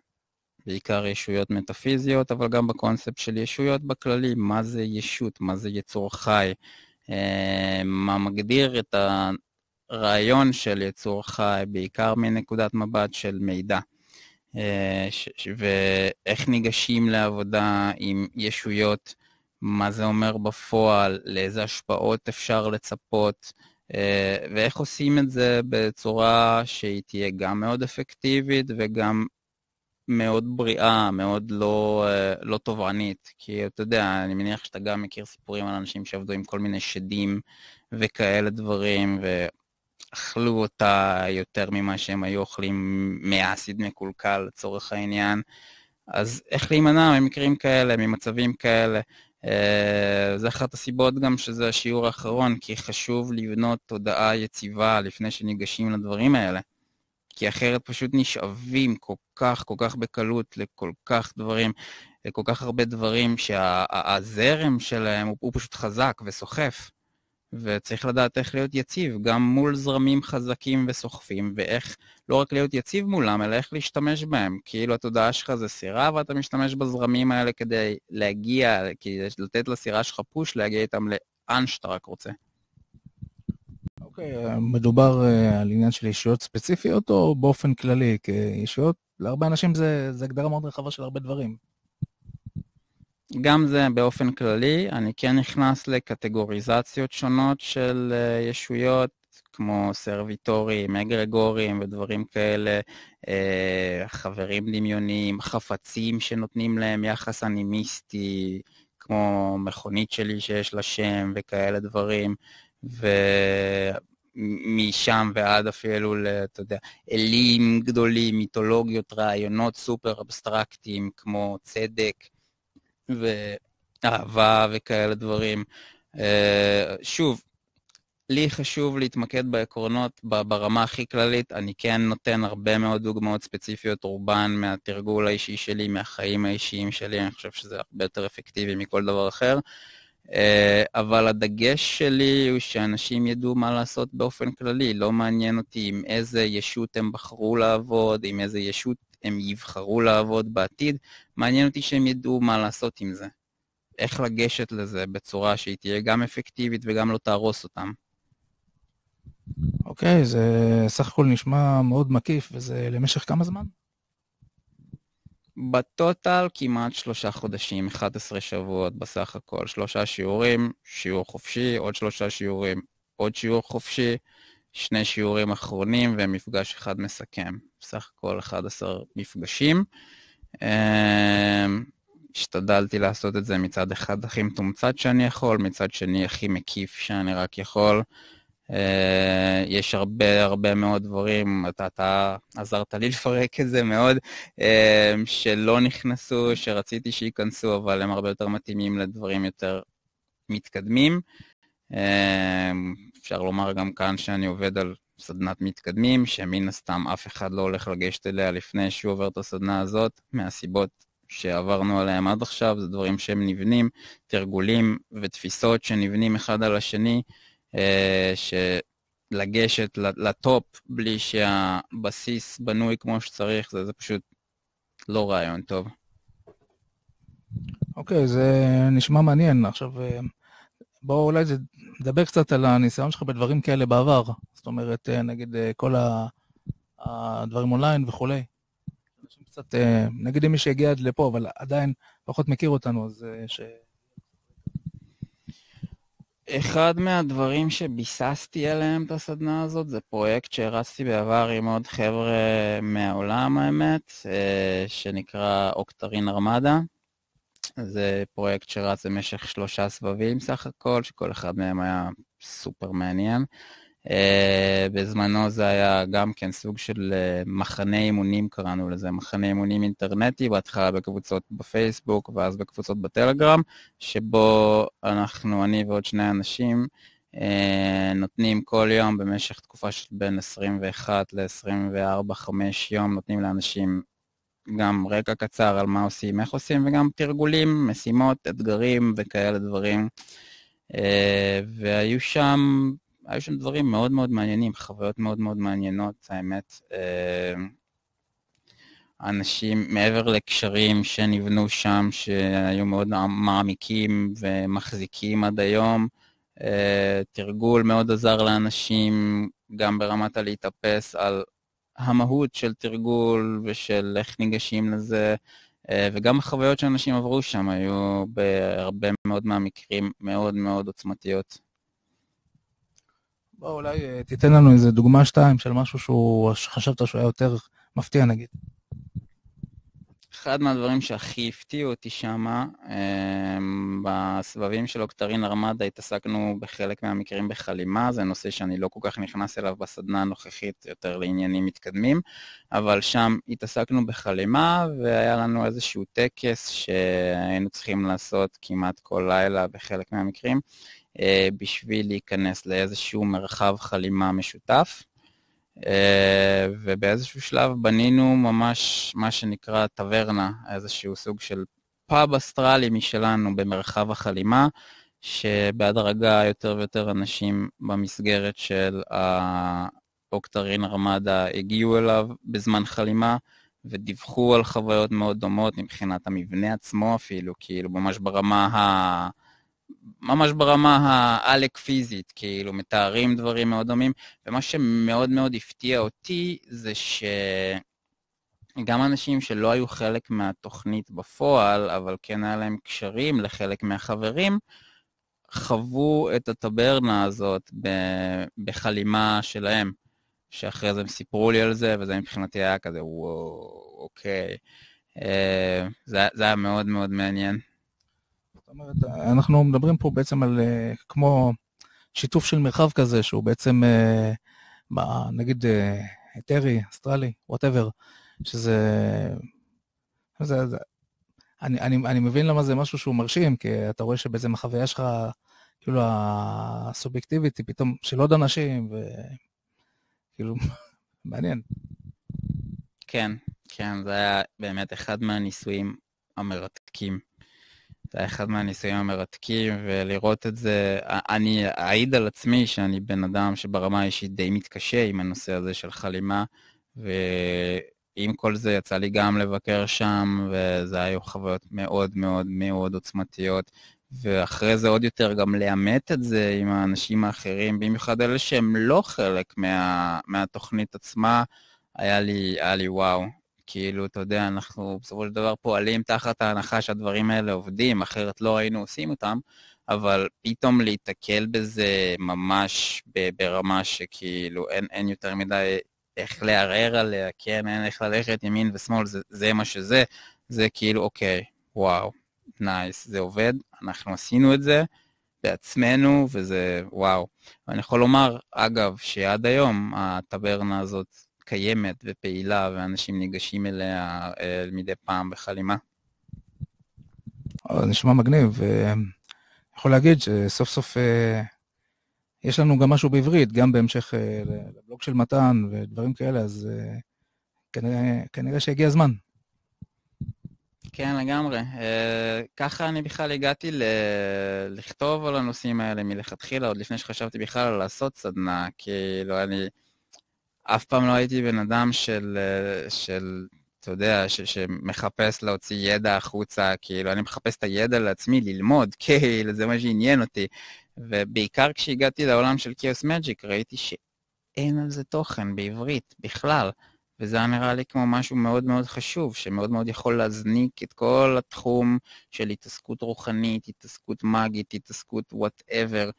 בעיקר ישויות מטאפיזיות, אבל גם בקונספט של ישויות בכללי, מה זה ישות, מה זה יצור חי, מה מגדיר את הרעיון של יצור חי, בעיקר מנקודת מבט של מידע, ואיך ניגשים לעבודה עם ישויות, מה זה אומר בפועל, לאיזה השפעות אפשר לצפות, ואיך עושים את זה בצורה שהיא תהיה גם מאוד אפקטיבית וגם מאוד בריאה, מאוד לא תובענית, כי אתה יודע, אני מניח שאתה גם מכיר סיפורים על אנשים שעבדו עם כל מיני שדים וכאלה דברים, ואכלו אותה יותר ממה שהם היו אוכלים מאסיד מקולקל לצורך העניין. אז איך להימנע ממקרים כאלה, ממצבים כאלה? זה אחת הסיבות גם שזה השיעור האחרון, כי חשוב לבנות תודעה יציבה לפני שניגשים לדברים האלה. כי אחרת פשוט נשאבים כל כך בקלות לכל כך דברים, לכל כך הרבה דברים שהזרם שלהם הוא פשוט חזק וסוחף, וצריך לדעת איך להיות יציב, גם מול זרמים חזקים וסוחפים, ואיך לא רק להיות יציב מולם, אלא איך להשתמש בהם, כאילו התודעה שלך זה סירה, ואתה משתמש בזרמים האלה כדי להגיע, כדי לתת לסירה שלך פוש, להגיע איתם לאן שאתה רק רוצה. אוקיי, מדובר על עניין של ישויות ספציפיות או באופן כללי? כי ישויות, להרבה אנשים זה הגדרה מאוד רחבה של הרבה דברים. גם זה באופן כללי, אני כן נכנס לקטגוריזציות שונות של ישויות, כמו סרוויטורים, אגרגורים ודברים כאלה, חברים דמיוניים, חפצים שנותנים להם יחס אנימיסטי, כמו מכונית שלי שיש לה שם וכאלה דברים, ומשם ועד אפילו, אתה יודע, אלים גדולים, מיתולוגיות, רעיונות סופר אבסטרקטיים, כמו צדק ואהבה וכאלה דברים. שוב, לי חשוב להתמקד בעקרונות ברמה הכי כללית, אני כן נותן הרבה מאוד דוגמאות ספציפיות, רובן מהתרגול האישי שלי, מהחיים האישיים שלי, אני חושב שזה הרבה יותר אפקטיבי מכל דבר אחר, אבל הדגש שלי הוא שאנשים ידעו מה לעשות באופן כללי, לא מעניין אותי עם איזה ישות הם בחרו לעבוד, עם איזה ישות הם יבחרו לעבוד בעתיד, מעניין אותי שהם ידעו מה לעשות עם זה, איך לגשת לזה בצורה שהיא תהיה גם אפקטיבית וגם לא תהרוס אותם. אוקיי, זה סך הכל נשמע מאוד מקיף, וזה למשך כמה זמן? בטוטל כמעט 3 חודשים, 11 שבועות בסך הכל, 3 שיעורים, שיעור חופשי, עוד 3 שיעורים, עוד שיעור חופשי, 2 שיעורים אחרונים ומפגש אחד מסכם. בסך הכל 11 מפגשים. השתדלתי לעשות את זה מצד אחד הכי מתומצת שאני יכול, מצד שני הכי מקיף שאני רק יכול. יש הרבה מאוד דברים, אתה עזרת לי לפרק את זה מאוד, שלא נכנסו, שרציתי שיכנסו, אבל הם הרבה יותר מתאימים לדברים יותר מתקדמים. אפשר לומר גם כאן שאני עובד על סדנת מתקדמים, שמן הסתם אף אחד לא הולך לגשת אליה לפני שהוא עובר את הסדנה הזאת, מהסיבות שעברנו עליהם עד עכשיו, זה דברים שהם נבנים, תרגולים ותפיסות שנבנים אחד על השני, שלגשת לטופ בלי שהבסיס בנוי כמו שצריך, זה פשוט לא רעיון טוב. אוקיי, זה נשמע מעניין. עכשיו, בואו אולי נדבר קצת על הניסיון שלך בדברים כאלה בעבר. זאת אומרת, נגיד כל הדברים אונליין וכולי. קצת, נגיד מי שהגיע עד לפה, אבל עדיין פחות מכיר אותנו, אז אחד מהדברים שביססתי עליהם את הסדנה הזאת, זה פרויקט שהרצתי בעבר עם עוד חבר'ה מהעולם האמת, שנקרא אוקטרין ארמדה, זה פרויקט שרץ במשך 3 סבבים סך הכל, שכל אחד מהם היה סופר מעניין. בזמנו זה היה גם כן סוג של מחנה אימונים, קראנו לזה, מחנה אימונים אינטרנטי, בהתחלה בקבוצות בפייסבוק ואז בקבוצות בטלגרם, שבו אני ועוד 2 אנשים נותנים כל יום במשך תקופה של בין 21 ל-24, 5 יום, נותנים לאנשים גם רקע קצר על מה עושים, איך עושים, וגם תרגולים, משימות, אתגרים וכאלה דברים. והיו שם דברים מאוד מאוד מעניינים, חוויות מאוד מאוד מעניינות, האמת. אנשים מעבר לקשרים שנבנו שם, שהיו מאוד מעמיקים ומחזיקים עד היום, תרגול מאוד עזר לאנשים, גם ברמת להתאפס על המהות של תרגול ושל איך ניגשים לזה, וגם החוויות שאנשים עברו שם היו בהרבה מאוד מהמקרים מאוד מאוד עוצמתיות. בוא, אולי תיתן לנו איזה דוגמה 2 של משהו שחשבת שהוא היה יותר מפתיע נגיד. אחד מהדברים שהכי הפתיעו אותי שם, בסבבים של אוקטרין ארמדה התעסקנו בחלק מהמקרים בחלימה, זה נושא שאני לא כל כך נכנס אליו בסדנה הנוכחית, יותר לעניינים מתקדמים, אבל שם התעסקנו בחלימה, והיה לנו איזשהו טקס שהיינו צריכים לעשות כמעט כל לילה בחלק מהמקרים, בשביל להיכנס לאיזשהו מרחב חלימה משותף. ובאיזשהו שלב בנינו ממש מה שנקרא טברנה, איזשהו סוג של פאב אסטרלי משלנו במרחב החלימה, שבהדרגה יותר ויותר אנשים במסגרת של אוקטרין ארמדה הגיעו אליו בזמן חלימה, ודיווחו על חוויות מאוד דומות מבחינת המבנה עצמו אפילו, כאילו ממש ברמה העלק פיזית, כאילו מתארים דברים מאוד דומים, ומה שמאוד מאוד הפתיע אותי זה שגם אנשים שלא היו חלק מהתוכנית בפועל, אבל כן היה להם קשרים לחלק מהחברים, חוו את הטברנה הזאת בחלימה שלהם, שאחרי זה הם סיפרו לי על זה, וזה מבחינתי היה כזה, וואו, אוקיי. זה היה מאוד מאוד מעניין. זאת אומרת, אנחנו מדברים פה בעצם על כמו שיתוף של מרחב כזה, שהוא בעצם, נגיד, אתרי, אסטרלי, whatever, שזה... אני מבין למה זה משהו שהוא מרשים, כי אתה רואה שבעצם החוויה שלך, כאילו הסובייקטיבית היא פתאום של עוד אנשים, וכאילו, מעניין. כן, כן, זה היה באמת אחד מהניסויים המרתקים. זה היה אחד מהניסויים המרתקים, ולראות את זה, אני אעיד על עצמי שאני בן אדם שברמה האישית די מתקשה עם הנושא הזה של חלימה, ועם כל זה יצא לי גם לבקר שם, וזה היו חוויות מאוד מאוד מאוד עוצמתיות, ואחרי זה עוד יותר גם לאמת את זה עם האנשים האחרים, במיוחד אלה שהם לא חלק מהתוכנית עצמה, היה לי וואו. כאילו, אתה יודע, אנחנו בסופו של דבר פועלים תחת ההנחה שהדברים האלה עובדים, אחרת לא היינו עושים אותם, אבל פתאום להתקל בזה ממש ברמה שכאילו אין יותר מדי איך לערער עליה, כן, אין איך ללכת ימין ושמאל, זה מה שזה, זה כאילו, אוקיי, וואו, נייס, זה עובד, אנחנו עשינו את זה בעצמנו, וזה וואו. ואני יכול לומר, אגב, שעד היום הטברנה הזאת קיימת ופעילה, ואנשים ניגשים אליה מדי פעם בחלימה. נשמע מגניב, ויכול להגיד שסוף סוף יש לנו גם משהו בעברית, גם בהמשך לבלוג של מתן ודברים כאלה, אז כנראה שהגיע הזמן. כן, לגמרי. ככה אני בכלל הגעתי לכתוב על הנושאים האלה מלכתחילה, עוד לפני שחשבתי בכלל על לעשות סדנה, כאילו אני אף פעם לא הייתי בן אדם של אתה יודע, שמחפש להוציא ידע החוצה, כאילו אני מחפש את הידע לעצמי ללמוד, כאילו זה מה שעניין אותי, ובעיקר כשהגעתי לעולם של Chaos Magic ראיתי שאין על זה תוכן בעברית בכלל, וזה היה נראה לי כמו משהו מאוד מאוד חשוב, שמאוד מאוד יכול להזניק את כל התחום של התעסקות רוחנית, התעסקות מגית, התעסקות whatever,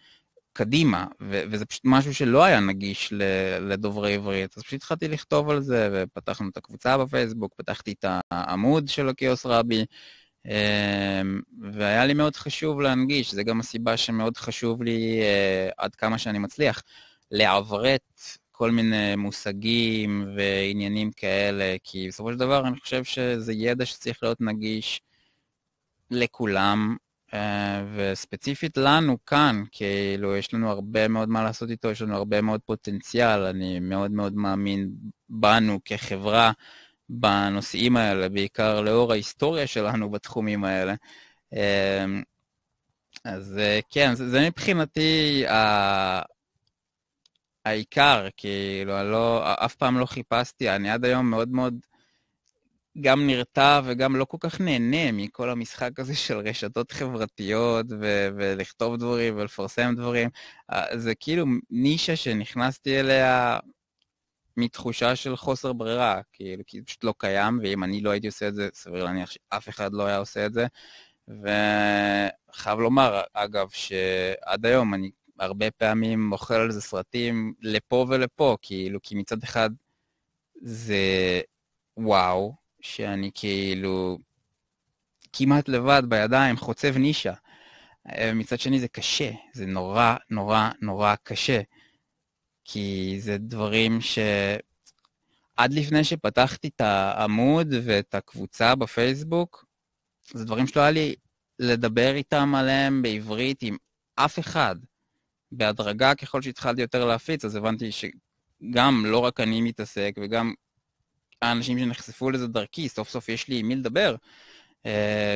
קדימה, וזה פשוט משהו שלא היה נגיש לדוברי עברית, אז פשוט התחלתי לכתוב על זה, ופתחנו את הקבוצה בפייסבוק, פתחתי את העמוד של הקיוס רבי, והיה לי מאוד חשוב להנגיש, זה גם הסיבה שמאוד חשוב לי, עד כמה שאני מצליח, לעברת כל מיני מושגים ועניינים כאלה, כי בסופו של דבר אני חושב שזה ידע שצריך להיות נגיש לכולם, וספציפית לנו כאן, כאילו יש לנו הרבה מאוד מה לעשות איתו, יש לנו הרבה מאוד פוטנציאל, אני מאוד מאוד מאמין בנו כחברה, בנושאים האלה, בעיקר לאור ההיסטוריה שלנו בתחומים האלה. אז כן, זה מבחינתי העיקר, כאילו, אף פעם לא חיפשתי, אני עד היום מאוד מאוד גם נרתע וגם לא כל כך נהנה מכל המשחק הזה של רשתות חברתיות ולכתוב דברים ולפרסם דברים. זה כאילו נישה שנכנסתי אליה מתחושה של חוסר ברירה, כאילו, כי זה פשוט לא קיים, ואם אני לא הייתי עושה את זה, סביר להניח שאף אחד לא היה עושה את זה. וחייב לומר, אגב, שעד היום אני הרבה פעמים מוכר על זה סרטים לפה ולפה, כאילו, כי מצד אחד זה וואו, שאני כאילו כמעט לבד בידיים, חוצב נישה. מצד שני זה קשה, זה נורא נורא נורא קשה, כי זה דברים עד לפני שפתחתי את העמוד ואת הקבוצה בפייסבוק, זה דברים שלא היה לי לדבר איתם עליהם בעברית עם אף אחד. בהדרגה ככל שהתחלתי יותר להפיץ, אז הבנתי שגם לא רק אני מתעסק, וגם האנשים שנחשפו לזה דרכי, סוף סוף יש לי עם מי לדבר.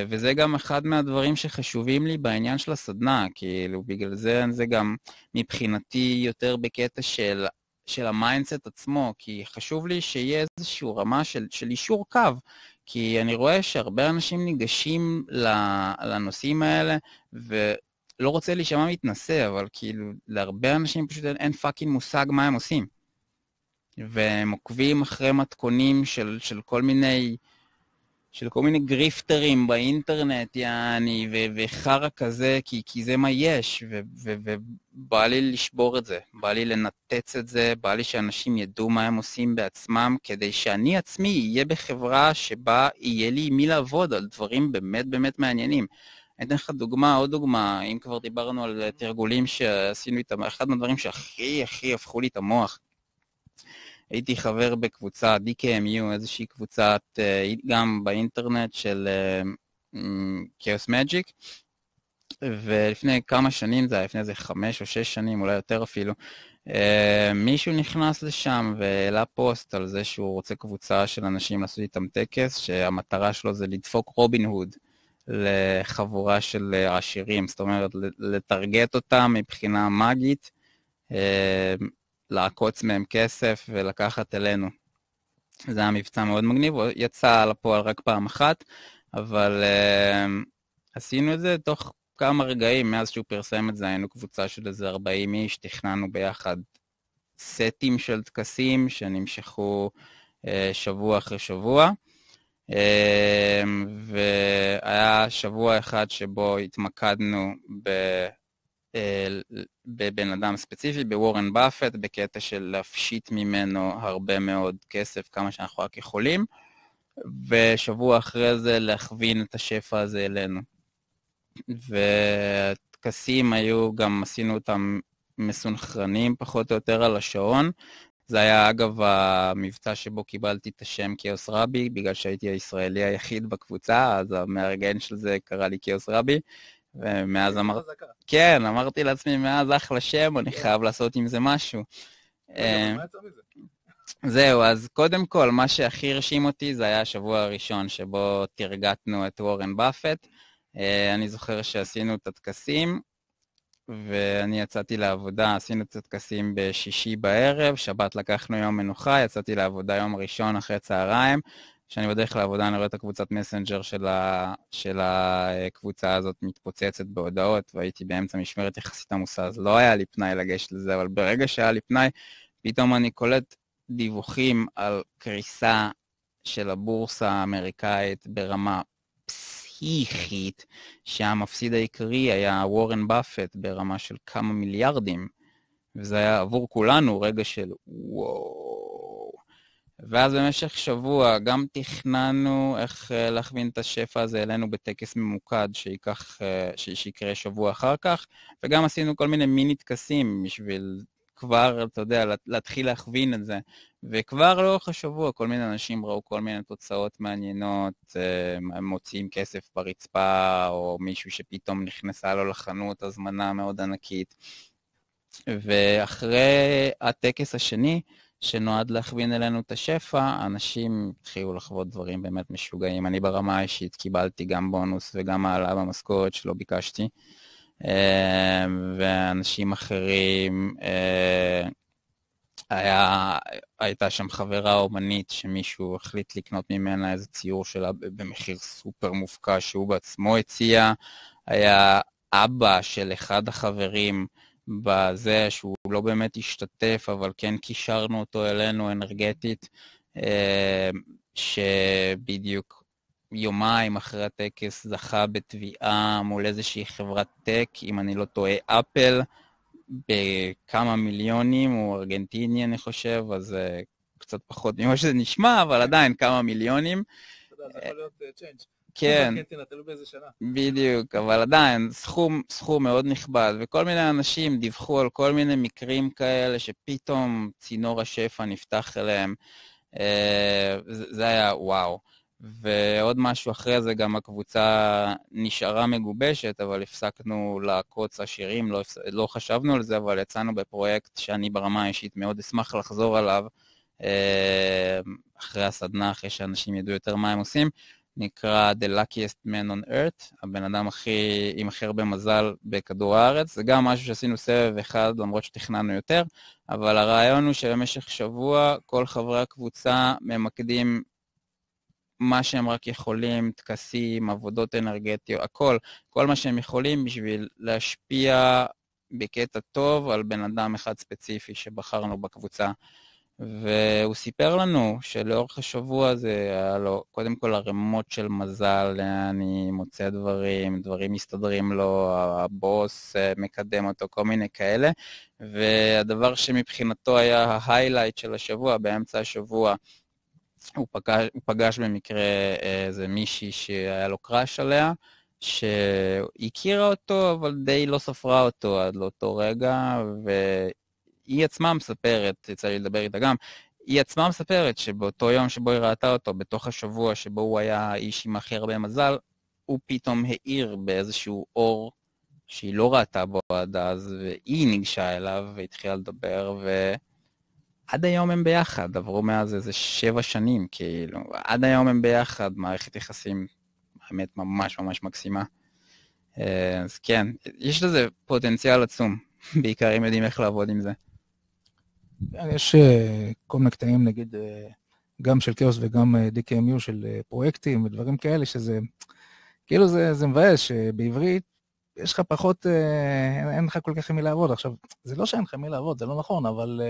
וזה גם אחד מהדברים שחשובים לי בעניין של הסדנה, כאילו בגלל זה גם מבחינתי יותר בקטע של המיינדסט עצמו, כי חשוב לי שיהיה איזושהי רמה של אישור קו, כי אני רואה שהרבה אנשים ניגשים לנושאים האלה, ולא רוצה להישמע מתנשא, אבל כאילו להרבה אנשים פשוט אין פאקינג מושג מה הם עושים. והם עוקבים אחרי מתכונים של כל מיני גריפטרים באינטרנט, יעני, וחרא כזה, כי זה מה יש, ובא לי לשבור את זה, בא לי לנתץ את זה, בא לי שאנשים ידעו מה הם עושים בעצמם, כדי שאני עצמי אהיה בחברה שבה יהיה לי מי לעבוד על דברים באמת באמת מעניינים. אני אתן לך דוגמה, עוד דוגמה, אם כבר דיברנו על תרגולים שעשינו איתם, אחד מהדברים שהכי הכי הפכו לי את המוח, הייתי חבר בקבוצה DKMU, איזושהי קבוצת, גם באינטרנט של Chaos Magic, ולפני כמה שנים, זה היה לפני איזה 5 או 6 שנים, אולי יותר אפילו, מישהו נכנס לשם והעלה פוסט על זה שהוא רוצה קבוצה של אנשים לעשות איתם טקס, שהמטרה שלו זה לדפוק רובין הוד לחבורה של עשירים, זאת אומרת, לטרגט אותם מבחינה מגית, לעקוץ מהם כסף ולקחת אלינו. זה היה מבצע מאוד מגניב, הוא יצא לפועל רק פעם אחת, אבל עשינו את זה תוך כמה רגעים, מאז שהוא פרסם את זה, היינו קבוצה של איזה 40 איש, תכננו ביחד סטים של טקסים שנמשכו שבוע אחרי שבוע, והיה שבוע אחד שבו התמקדנו בבן אדם ספציפי, בוורן באפט, בקטע של להפשיט ממנו הרבה מאוד כסף, כמה שאנחנו רק יכולים, ושבוע אחרי זה להכווין את השפע הזה אלינו. והטקסים היו, גם עשינו אותם מסונכרנים פחות או יותר על השעון. זה היה אגב המבצע שבו קיבלתי את השם קיוס רבי, בגלל שהייתי הישראלי היחיד בקבוצה, אז המארגן של זה קרא לי קיוס רבי, ומאז אמרתי לעצמי, מאז אחלה שם, אני חייב לעשות עם זה משהו. זהו, אז קודם כל, מה שהכי הרשים אותי, זה היה השבוע הראשון שבו תרגטנו את וורן באפט. אני זוכר שעשינו את הטקסים, ואני יצאתי לעבודה, עשינו את הטקסים בשישי בערב, שבת לקחנו יום מנוחה, יצאתי לעבודה יום ראשון אחרי צהריים, כשאני בדרך לעבודה אני רואה את הקבוצת מסנג'ר של הקבוצה הזאת מתפוצצת בהודעות, והייתי באמצע משמרת יחסית עמוסה, אז לא היה לי פנאי לגשת לזה, אבל ברגע שהיה לי פנאי, פתאום אני קולט דיווחים על קריסה של הבורסה האמריקאית ברמה פסיכית, שהמפסיד העיקרי היה וורן באפט ברמה של כמה מיליארדים, וזה היה עבור כולנו רגע של וואו. ואז במשך שבוע גם תכננו איך להכווין את השפע הזה אלינו בטקס ממוקד שיקרה שבוע אחר כך, וגם עשינו כל מיני מיני טקסים בשביל כבר, אתה יודע, להתחיל להכווין את זה. וכבר לאורך השבוע כל מיני אנשים ראו כל מיני תוצאות מעניינות, הם מוציאים כסף ברצפה, או מישהו שפתאום נכנסה לו לחנות הזמנה מאוד ענקית. ואחרי הטקס השני, שנועד להכווין אלינו את השפע, אנשים התחילו לחוות דברים באמת משוגעים. אני ברמה האישית קיבלתי גם בונוס וגם העלה במשכורת שלא ביקשתי. ואנשים אחרים, הייתה שם חברה אומנית שמישהו החליט לקנות ממנה איזה ציור שלה במחיר סופר מופקע שהוא בעצמו הציע. היה אבא של אחד החברים בזה שהוא לא באמת השתתף, אבל כן קישרנו אותו אלינו אנרגטית, שבדיוק יומיים אחרי הטקס זכה בתביעה מול איזושהי חברת טק, אם אני לא טועה אפל, בכמה מיליונים, הוא ארגנטיני אני חושב, אז קצת פחות ממה שזה נשמע, אבל עדיין כמה מיליונים. אתה יודע, זה יכול להיות צ'יינג'. כן, תלוי באיזה שנה. בדיוק, אבל עדיין סכום מאוד נכבד, וכל מיני אנשים דיווחו על כל מיני מקרים כאלה שפתאום צינור השפע נפתח אליהם. זה היה וואו. ועוד משהו אחרי זה, גם הקבוצה נשארה מגובשת, אבל הפסקנו לעקוץ השירים, לא חשבנו על זה, אבל יצאנו בפרויקט שאני ברמה האישית מאוד אשמח לחזור עליו, אחרי הסדנה, אחרי שאנשים ידעו יותר מה הם עושים, נקרא The Luckiest Man on Earth, הבן אדם עם הכי הרבה מזל בכדור הארץ. זה גם משהו שעשינו סבב אחד, למרות שתכננו יותר, אבל הרעיון הוא שבמשך שבוע כל חברי הקבוצה ממקדים מה שהם רק יכולים, טקסים, עבודות אנרגטיות, כל מה שהם יכולים בשביל להשפיע בקטע טוב על בן אדם אחד ספציפי שבחרנו בקבוצה. והוא סיפר לנו שלאורך השבוע הזה היה לו קודם כל הרמות של מזל, אני מוצא דברים מסתדרים לו, הבוס מקדם אותו, כל מיני כאלה, והדבר שמבחינתו היה ההיילייט של השבוע, באמצע השבוע, הוא פגש במקרה איזה מישהי שהיה לו קראש עליה, שהכירה אותו אבל די לא ספרה אותו עד לאותו רגע, היא עצמה מספרת, יצא לי לדבר איתה גם, היא עצמה מספרת שבאותו יום שבו היא ראתה אותו, בתוך השבוע שבו הוא היה האיש עם הכי הרבה מזל, הוא פתאום העיר באיזשהו אור שהיא לא ראתה בו עד אז, והיא ניגשה אליו והתחילה לדבר, ועד היום הם ביחד, עברו מאז איזה 7 שנים, כאילו, עד היום הם ביחד, מערכת יחסים, האמת ממש ממש מקסימה. אז כן, יש לזה פוטנציאל עצום, בעיקר אם יודעים איך לעבוד עם זה. יש כל מיני קטעים, נגיד, גם של כאוס וגם DKMU של פרויקטים ודברים כאלה, שזה, כאילו זה מבאס שבעברית יש לך פחות, אין לך כל כך עם מי לעבוד. עכשיו, זה לא שאין לך מי לעבוד, זה לא נכון, אבל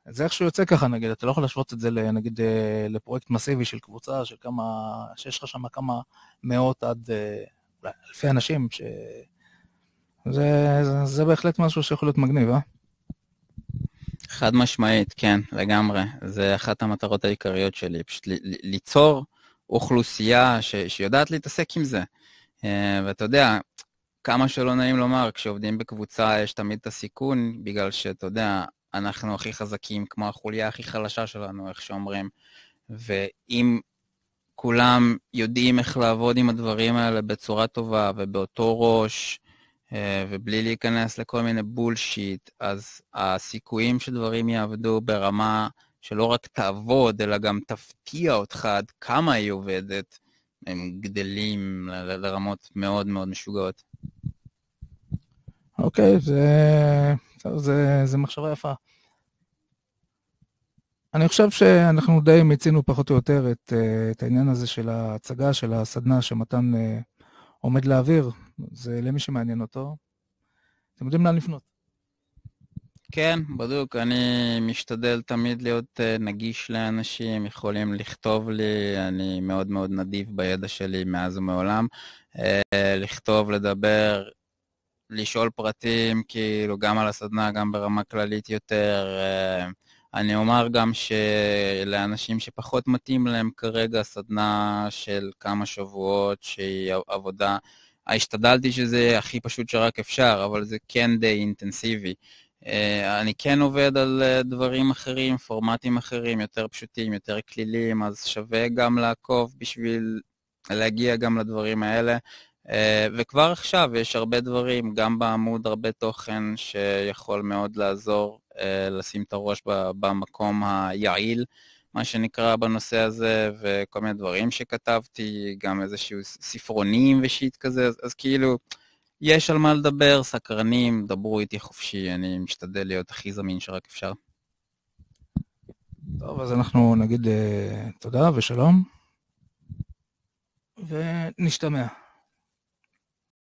זה איכשהו יוצא ככה, נגיד, אתה לא יכול להשוות את זה, נגיד, לפרויקט מסיבי של קבוצה, של שיש לך שם כמה מאות עד אלפי אנשים, זה בהחלט משהו שיכול להיות מגניב, חד משמעית, כן, לגמרי. זה אחת המטרות העיקריות שלי, פשוט ליצור אוכלוסייה שיודעת להתעסק עם זה. ואתה יודע, כמה שלא נעים לומר, כשעובדים בקבוצה יש תמיד את הסיכון, בגלל שאתה יודע, אנחנו הכי חזקים כמו החוליה הכי חלשה שלנו, איך שאומרים. ואם כולם יודעים איך לעבוד עם הדברים האלה בצורה טובה ובאותו ראש, ובלי להיכנס לכל מיני בולשיט, אז הסיכויים שדברים יעבדו ברמה שלא רק תעבוד, אלא גם תפתיע אותך עד כמה היא עובדת, הם גדלים לרמות מאוד מאוד משוגעות. אוקיי, זה מחשבה יפה. אני חושב שאנחנו די מיצינו פחות או יותר את העניין הזה של ההצגה, של הסדנה שמתן עומד להעביר. זה למי שמעניין אותו. אתם יודעים לאן לפנות. כן, בדיוק. אני משתדל תמיד להיות נגיש לאנשים, יכולים לכתוב לי, אני מאוד מאוד נדיב בידע שלי מאז ומעולם. לכתוב, לדבר, לשאול פרטים, כאילו גם על הסדנה, גם ברמה כללית יותר. אני אומר גם שלאנשים שפחות מתאים להם כרגע סדנה של כמה שבועות שהיא עבודה, השתדלתי שזה יהיה הכי פשוט שרק אפשר, אבל זה כן די אינטנסיבי. אני כן עובד על דברים אחרים, פורמטים אחרים, יותר פשוטים, יותר כלילים, אז שווה גם לעקוב בשביל להגיע גם לדברים האלה. וכבר עכשיו יש הרבה דברים, גם בעמוד הרבה תוכן שיכול מאוד לעזור לשים את הראש במקום היעיל, מה שנקרא בנושא הזה, וכל מיני דברים שכתבתי, גם איזשהו ספרונים ושיט כזה, אז כאילו יש על מה לדבר, סקרנים, דברו איתי חופשי, אני משתדל להיות הכי זמין שרק אפשר. טוב, אז אנחנו נגיד תודה ושלום, ונשתמע.